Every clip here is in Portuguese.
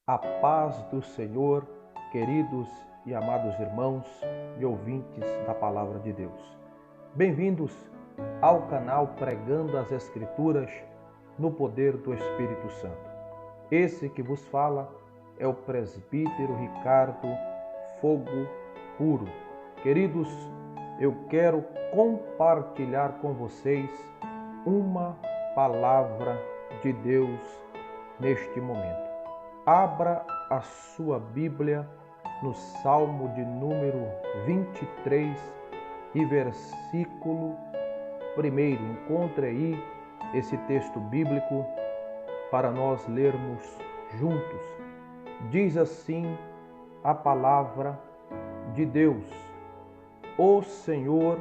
A paz do Senhor, queridos e amados irmãos e ouvintes da Palavra de Deus. Bem-vindos ao canal Pregando as Escrituras no Poder do Espírito Santo. Esse que vos fala é o presbítero Ricardo Fogo Puro. Queridos, eu quero compartilhar com vocês uma palavra de Deus neste momento. Abra a sua Bíblia no Salmo de número 23 e versículo 1. Encontre aí esse texto bíblico para nós lermos juntos. Diz assim a palavra de Deus: O Senhor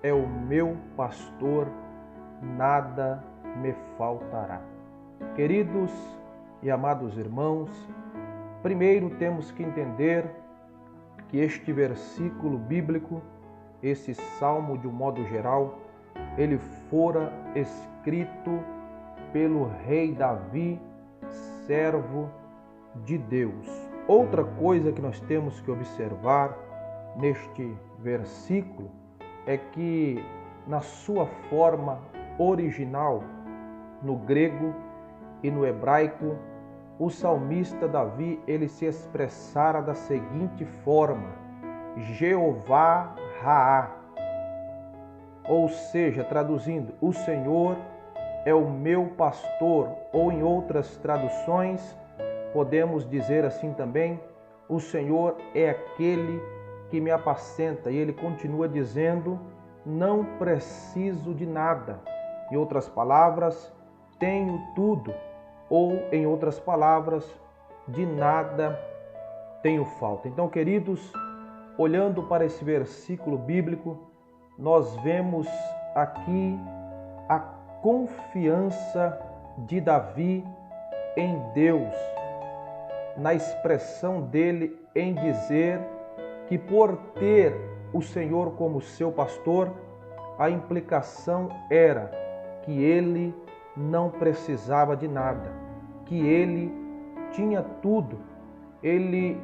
é o meu pastor, nada me faltará. Queridos e amados irmãos, primeiro temos que entender que este versículo bíblico, esse salmo de um modo geral, ele fora escrito pelo rei Davi, servo de Deus. Outra coisa que nós temos que observar neste versículo é que na sua forma original, no grego e no hebraico, o salmista Davi, ele se expressara da seguinte forma: Jeová Raá. Ou seja, traduzindo, o Senhor é o meu pastor, ou em outras traduções, podemos dizer assim também, o Senhor é aquele que me apacenta. E ele continua dizendo, não preciso de nada. Em outras palavras, tenho tudo. Ou, em outras palavras, de nada tenho falta. Então, queridos, olhando para esse versículo bíblico, nós vemos aqui a confiança de Davi em Deus, na expressão dele em dizer que por ter o Senhor como seu pastor, a implicação era que ele não precisava de nada, que ele tinha tudo. Ele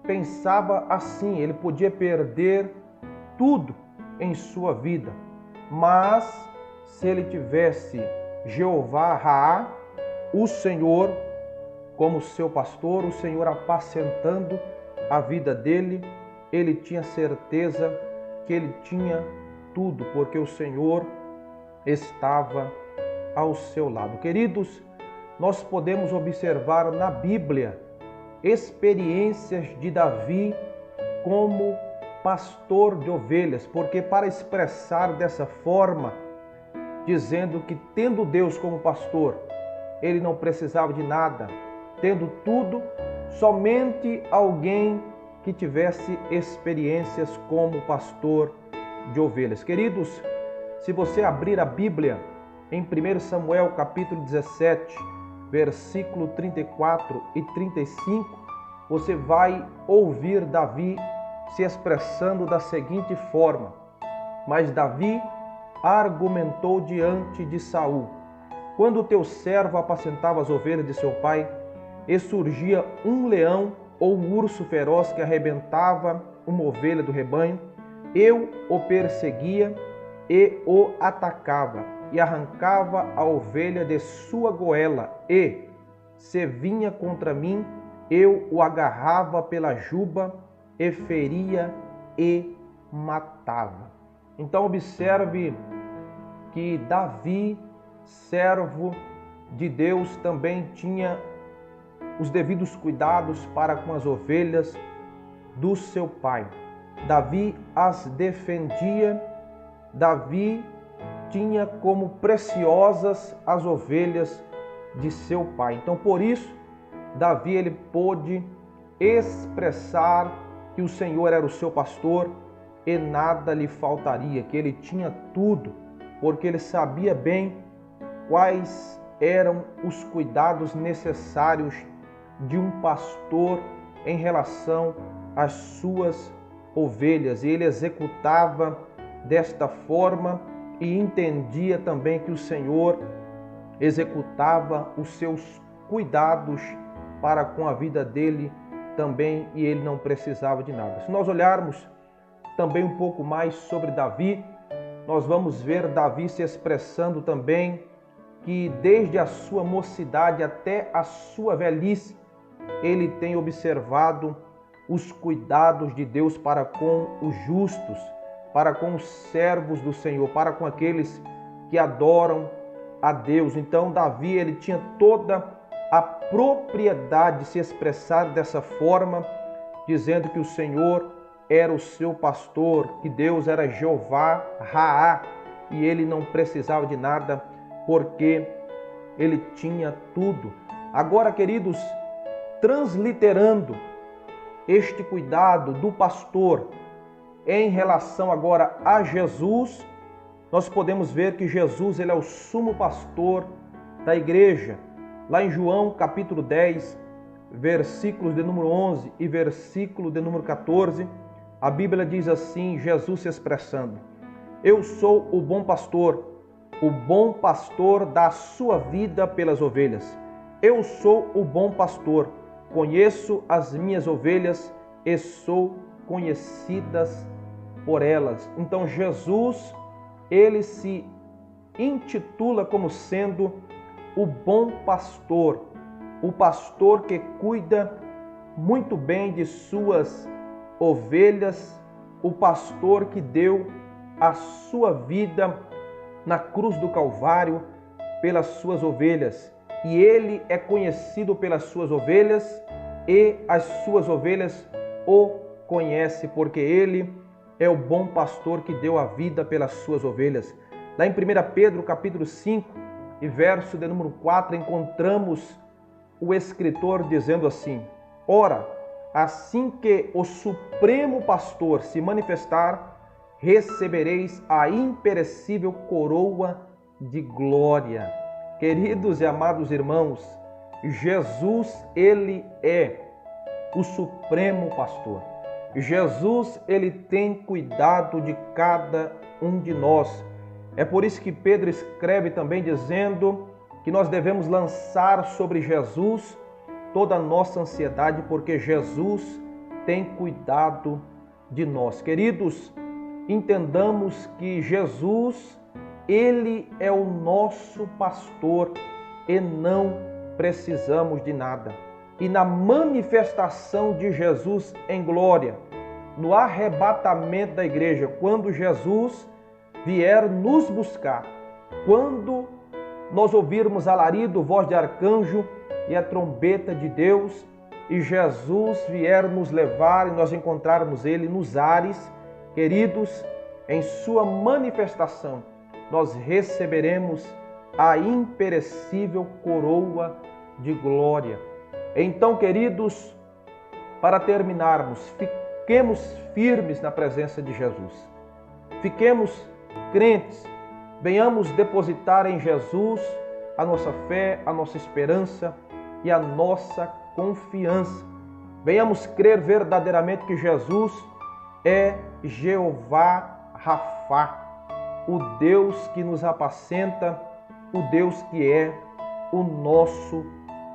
pensava assim, ele podia perder tudo em sua vida, mas se ele tivesse Jeová Raá, o Senhor como seu pastor, o Senhor apacentando a vida dele, ele tinha certeza que ele tinha tudo, porque o Senhor estava ao seu lado. Queridos, nós podemos observar na Bíblia experiências de Davi como pastor de ovelhas, porque para expressar dessa forma, dizendo que tendo Deus como pastor, ele não precisava de nada, tendo tudo, somente alguém que tivesse experiências como pastor de ovelhas. Queridos, se você abrir a Bíblia em 1 Samuel capítulo 17, versículo 34 e 35, você vai ouvir Davi se expressando da seguinte forma: Mas Davi argumentou diante de Saul: Quando o teu servo apacentava as ovelhas de seu pai, e surgia um leão ou um urso feroz que arrebentava uma ovelha do rebanho, eu o perseguia e o atacava, e arrancava a ovelha de sua goela, e, se vinha contra mim, eu o agarrava pela juba, e feria e matava. Então observe que Davi, servo de Deus, também tinha os devidos cuidados para com as ovelhas do seu pai. Davi as defendia, Davi tinha como preciosas as ovelhas de seu pai. Então, por isso, Davi ele pôde expressar que o Senhor era o seu pastor e nada lhe faltaria, que ele tinha tudo, porque ele sabia bem quais eram os cuidados necessários de um pastor em relação às suas ovelhas. E ele executava desta forma e entendia também que o Senhor executava os seus cuidados para com a vida dele também, e ele não precisava de nada. Se nós olharmos também um pouco mais sobre Davi, nós vamos ver Davi se expressando também que desde a sua mocidade até a sua velhice, ele tem observado os cuidados de Deus para com os justos, para com os servos do Senhor, para com aqueles que adoram a Deus. Então Davi, ele tinha toda a propriedade de se expressar dessa forma, dizendo que o Senhor era o seu pastor, que Deus era Jeová Raá, e ele não precisava de nada, porque ele tinha tudo. Agora, queridos, transliterando este cuidado do pastor em relação agora a Jesus, nós podemos ver que Jesus, ele é o sumo pastor da igreja. Lá em João capítulo 10, versículos de número 11 e versículo de número 14, a Bíblia diz assim, Jesus se expressando: eu sou o bom pastor dá a sua vida pelas ovelhas. Eu sou o bom pastor, conheço as minhas ovelhas e sou conhecidas por elas. Então Jesus, ele se intitula como sendo o bom pastor, o pastor que cuida muito bem de suas ovelhas, o pastor que deu a sua vida na cruz do Calvário pelas suas ovelhas. E ele é conhecido pelas suas ovelhas e as suas ovelhas o conhecem, porque ele é o bom pastor que deu a vida pelas suas ovelhas. Lá em 1 Pedro capítulo 5 e verso de número 4, encontramos o escritor dizendo assim: ora, assim que o supremo pastor se manifestar, recebereis a imperecível coroa de glória. Queridos e amados irmãos, Jesus, ele é o supremo pastor. Jesus, ele tem cuidado de cada um de nós. É por isso que Pedro escreve também dizendo que nós devemos lançar sobre Jesus toda a nossa ansiedade, porque Jesus tem cuidado de nós. Queridos, entendamos que Jesus, ele é o nosso pastor e não precisamos de nada. E na manifestação de Jesus em glória, no arrebatamento da igreja, quando Jesus vier nos buscar, quando nós ouvirmos alarido, voz de arcanjo e a trombeta de Deus, e Jesus vier nos levar e nós encontrarmos ele nos ares, queridos, em sua manifestação, nós receberemos a imperecível coroa de glória. Então, queridos, para terminarmos, fiquemos firmes na presença de Jesus. Fiquemos crentes, venhamos depositar em Jesus a nossa fé, a nossa esperança e a nossa confiança. Venhamos crer verdadeiramente que Jesus é Jeová Rafá, o Deus que nos apacenta, o Deus que é o nosso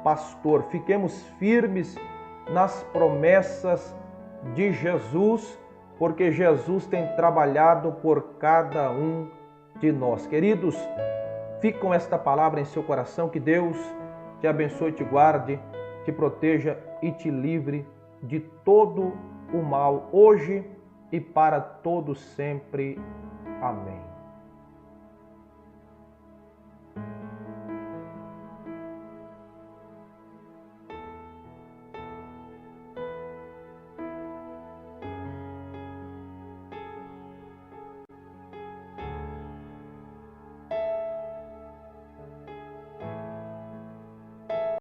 pastor. Fiquemos firmes nas promessas de Jesus, porque Jesus tem trabalhado por cada um de nós. Queridos, fique com esta palavra em seu coração, que Deus te abençoe, te guarde, te proteja e te livre de todo o mal, hoje e para todo sempre. Amém.